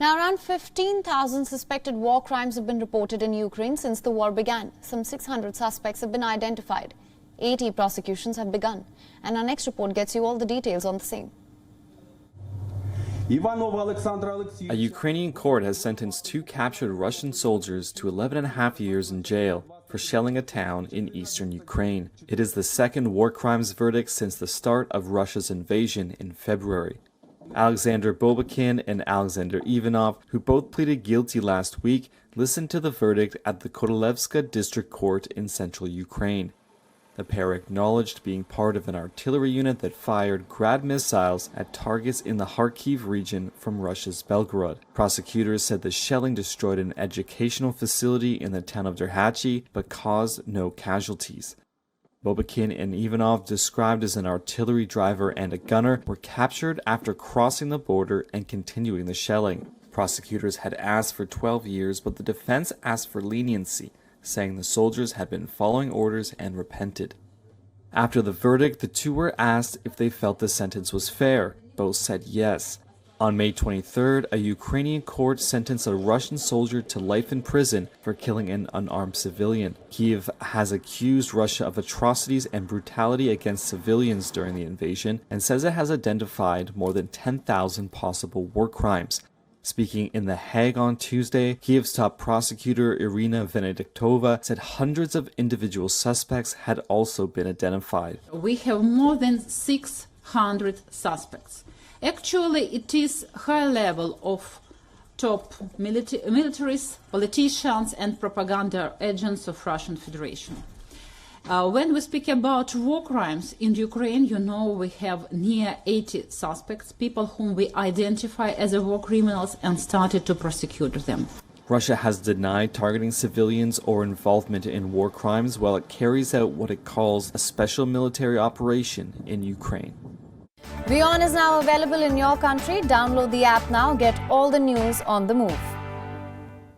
Now, around 15,000 suspected war crimes have been reported in Ukraine since the war began. Some 600 suspects have been identified. 80 prosecutions have begun. And our next report gets you all the details on the same. A Ukrainian court has sentenced 2 captured Russian soldiers to 11.5 years in jail for shelling a town in eastern Ukraine. It is the second war crimes verdict since the start of Russia's invasion in February. Alexander Bobakin and Alexander Ivanov, who both pleaded guilty last week, listened to the verdict at the Korolevska District Court in central Ukraine. The pair acknowledged being part of an artillery unit that fired Grad missiles at targets in the Kharkiv region from Russia's Belgorod. Prosecutors said the shelling destroyed an educational facility in the town of Derhachi but caused no casualties. Bobakin and Ivanov, described as an artillery driver and a gunner, were captured after crossing the border and continuing the shelling. Prosecutors had asked for 12 years, but the defense asked for leniency, saying the soldiers had been following orders and repented. After the verdict, the two were asked if they felt the sentence was fair. Both said yes. On May 23rd, a Ukrainian court sentenced a Russian soldier to life in prison for killing an unarmed civilian. Kyiv has accused Russia of atrocities and brutality against civilians during the invasion and says it has identified more than 10,000 possible war crimes. Speaking in The Hague on Tuesday, Kyiv's top prosecutor Irina Venediktova said hundreds of individual suspects had also been identified. We have more than 600 suspects. Actually, it is high level of top militaries, politicians and propaganda agents of Russian Federation. When we speak about war crimes in Ukraine, you know we have near 80 suspects, people whom we identify as war criminals and started to prosecute them. Russia has denied targeting civilians or involvement in war crimes while it carries out what it calls a special military operation in Ukraine. WION is now available in your country. Download the app now. Get all the news on the move.